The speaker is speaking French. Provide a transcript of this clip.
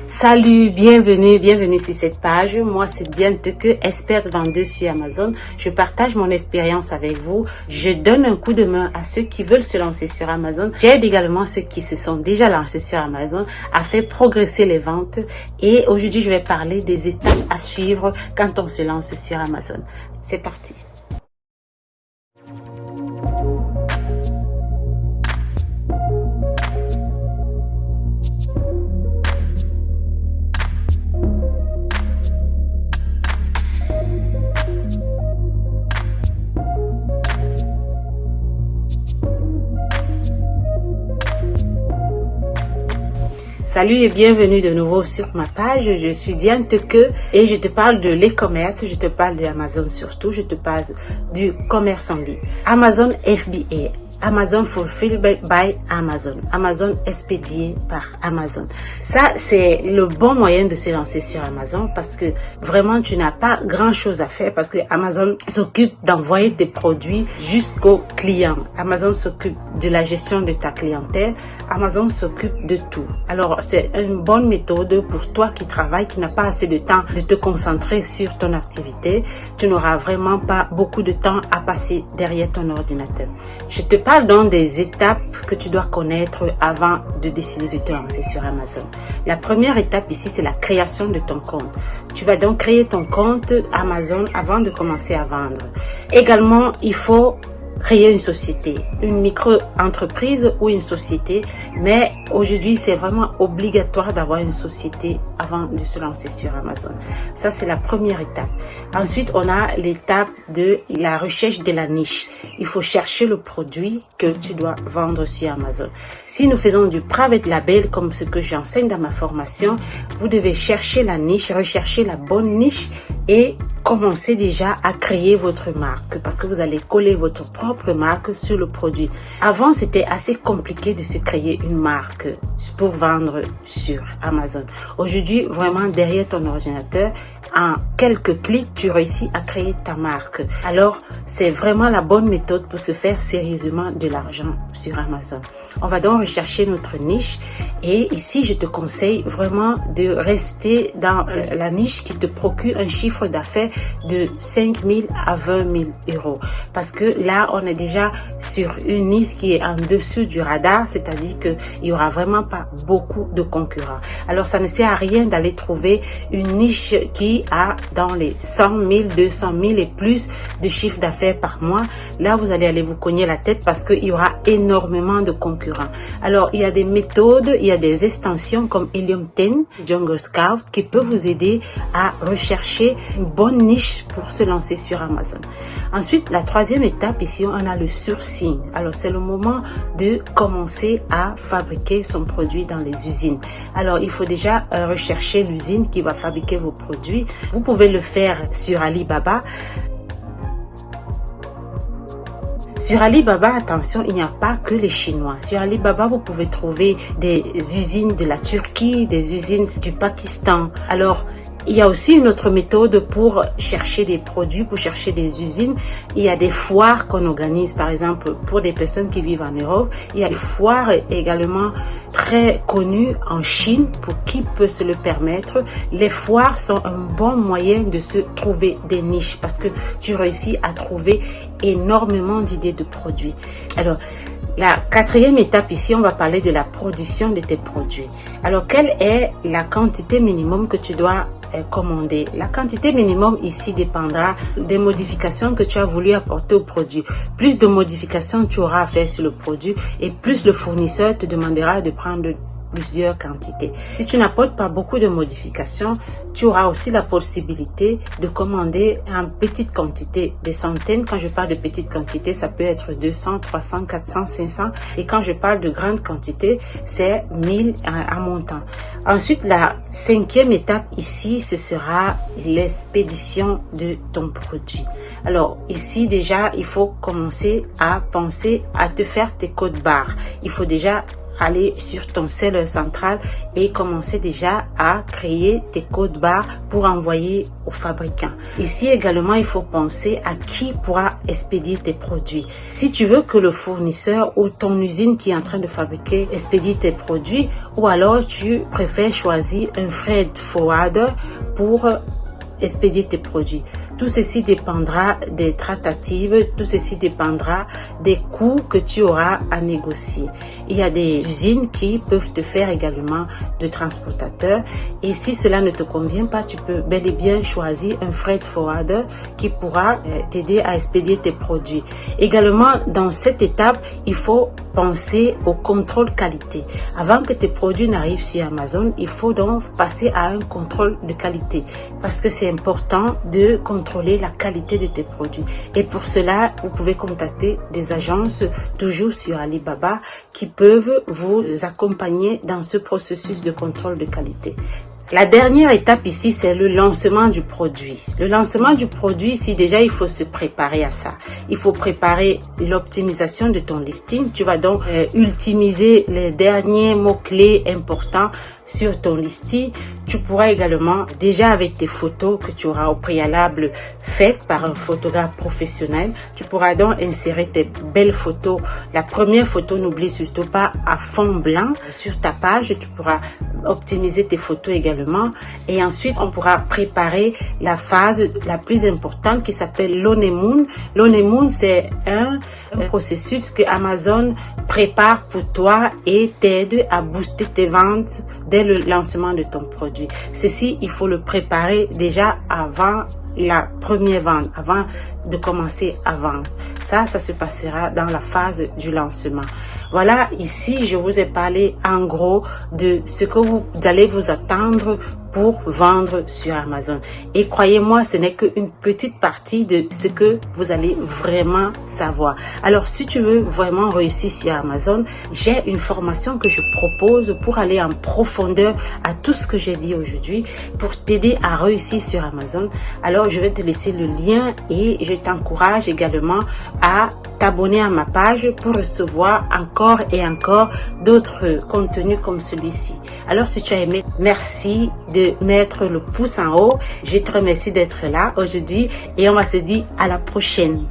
Salut, bienvenue sur cette page. Moi, c'est Diane Teke, experte vendeuse sur Amazon. Je partage mon expérience avec vous. Je donne un coup de main à ceux qui veulent se lancer sur Amazon. J'aide également ceux qui se sont déjà lancés sur Amazon à faire progresser les ventes. Et aujourd'hui, je vais parler des étapes à suivre quand on se lance sur Amazon. C'est parti. Salut et bienvenue de nouveau sur ma page. Je suis Diane Teke et je te parle de l'e-commerce, je te parle d'Amazon surtout, je te parle du commerce en ligne. Amazon FBA, Amazon Fulfilled by Amazon, Amazon expédié par Amazon. Ça, c'est le bon moyen de se lancer sur Amazon parce que vraiment, tu n'as pas grand chose à faire parce que Amazon s'occupe d'envoyer tes produits jusqu'aux clients. Amazon s'occupe de la gestion de ta clientèle. Amazon s'occupe de tout. Alors, c'est une bonne méthode pour toi qui travailles, qui n'a pas assez de temps de te concentrer sur ton activité. Tu n'auras vraiment pas beaucoup de temps à passer derrière ton ordinateur. Je te parle donc des étapes que tu dois connaître avant de décider de te lancer sur Amazon. La première étape ici, c'est la création de ton compte. Tu vas donc créer ton compte Amazon avant de commencer à vendre. Également, il faut créer une société, une micro-entreprise ou une société, mais aujourd'hui c'est vraiment obligatoire d'avoir une société avant de se lancer sur Amazon. Ça, c'est la première étape. Ensuite, on a l'étape de la recherche de la niche. Il faut chercher le produit que tu dois vendre sur Amazon. Si nous faisons du private label comme ce que j'enseigne dans ma formation, vous devez chercher la niche, rechercher la bonne niche et commencez déjà à créer votre marque parce que vous allez coller votre propre marque sur le produit. Avant, c'était assez compliqué de se créer une marque pour vendre sur Amazon. Aujourd'hui, vraiment derrière ton ordinateur, en quelques clics, tu réussis à créer ta marque. Alors, c'est vraiment la bonne méthode pour se faire sérieusement de l'argent sur Amazon. On va donc rechercher notre niche et ici, je te conseille vraiment de rester dans la niche qui te procure un chiffre d'affaires de 5 000 à 20 000 euros. Parce que là, on est déjà sur une niche qui est en dessous du radar, c'est-à-dire qu'il n'y aura vraiment pas beaucoup de concurrents. Alors, ça ne sert à rien d'aller trouver une niche qui a dans les 100 000, 200 000 et plus de chiffre d'affaires par mois. Là, vous allez aller vous cogner la tête parce qu'il y aura énormément de concurrents. Alors, il y a des méthodes, il y a des extensions comme Helium 10, Jungle Scout qui peut vous aider à rechercher une bonne niche pour se lancer sur Amazon. Ensuite, la troisième étape, ici, on a le sourcing. Alors, c'est le moment de commencer à fabriquer son produit dans les usines. Alors, il faut déjà rechercher l'usine qui va fabriquer vos produits. Vous pouvez le faire sur Alibaba. Sur Alibaba, attention, il n'y a pas que les Chinois. Sur Alibaba, vous pouvez trouver des usines de la Turquie, des usines du Pakistan. Alors, il y a aussi une autre méthode pour chercher des produits, pour chercher des usines. Il y a des foires qu'on organise, par exemple, pour des personnes qui vivent en Europe. Il y a des foires également très connues en Chine pour qui peut se le permettre. Les foires sont un bon moyen de se trouver des niches parce que tu réussis à trouver énormément d'idées de produits. Alors, la quatrième étape ici, on va parler de la production de tes produits. Alors, quelle est la quantité minimum que tu dois commander? La quantité minimum ici dépendra des modifications que tu as voulu apporter au produit. Plus de modifications tu auras à faire sur le produit et plus le fournisseur te demandera de prendre plusieurs quantités. Si tu n'apportes pas beaucoup de modifications, tu auras aussi la possibilité de commander en petite quantité, des centaines. Quand je parle de petite quantité, ça peut être 200, 300, 400, 500. Et quand je parle de grande quantité, c'est 1000 à montant. Ensuite, la cinquième étape ici, ce sera l'expédition de ton produit. Alors ici déjà, il faut commencer à penser à te faire tes codes barres. Il faut déjà aller sur ton serveur central et commencer déjà à créer tes codes barres pour envoyer aux fabricants. Ici également, il faut penser à qui pourra expédier tes produits. Si tu veux que le fournisseur ou ton usine qui est en train de fabriquer expédie tes produits, ou alors tu préfères choisir un freight forwarder pour expédier tes produits. Tout ceci dépendra des tractatives, tout ceci dépendra des coûts que tu auras à négocier. Il y a des usines qui peuvent te faire également de transportateur, et si cela ne te convient pas, tu peux bel et bien choisir un freight forwarder qui pourra t'aider à expédier tes produits. Également, dans cette étape, il faut penser au contrôle qualité. Avant que tes produits n'arrivent sur Amazon, il faut donc passer à un contrôle de qualité, parce que c'est important de contrôler la qualité de tes produits. Et pour cela, vous pouvez contacter des agences toujours sur Alibaba qui peuvent vous accompagner dans ce processus de contrôle de qualité. La dernière étape ici, c'est le lancement du produit. Le lancement du produit, ici déjà, il faut se préparer à ça. Il faut préparer l'optimisation de ton listing. Tu vas donc ultimiser les derniers mots-clés importants sur ton listing. Tu pourras également, déjà avec tes photos que tu auras au préalable faites par un photographe professionnel, tu pourras donc insérer tes belles photos. La première photo, n'oublie surtout pas, à fond blanc sur ta page. Tu pourras optimiser tes photos également, et ensuite on pourra préparer la phase la plus importante qui s'appelle l'honeymoon. L'honeymoon, c'est un processus que Amazon prépare pour toi et t'aide à booster tes ventes dès le lancement de ton produit. Ceci, il faut le préparer déjà avant la première vente, avant de commencer à vendre. Ça se passera dans la phase du lancement. Voilà, ici, je vous ai parlé en gros de ce que vous allez vous attendre pour vendre sur Amazon. Et croyez-moi, ce n'est qu'une petite partie de ce que vous allez vraiment savoir. Alors, si tu veux vraiment réussir sur Amazon, j'ai une formation que je propose pour aller en profondeur à tout ce que j'ai dit aujourd'hui, pour t'aider à réussir sur Amazon. Alors, je vais te laisser le lien et je t'encourage également à t'abonner à ma page pour recevoir encore et encore d'autres contenus comme celui-ci. Alors, si tu as aimé, merci de mettre le pouce en haut. Je te remercie d'être là aujourd'hui et on va se dire à la prochaine.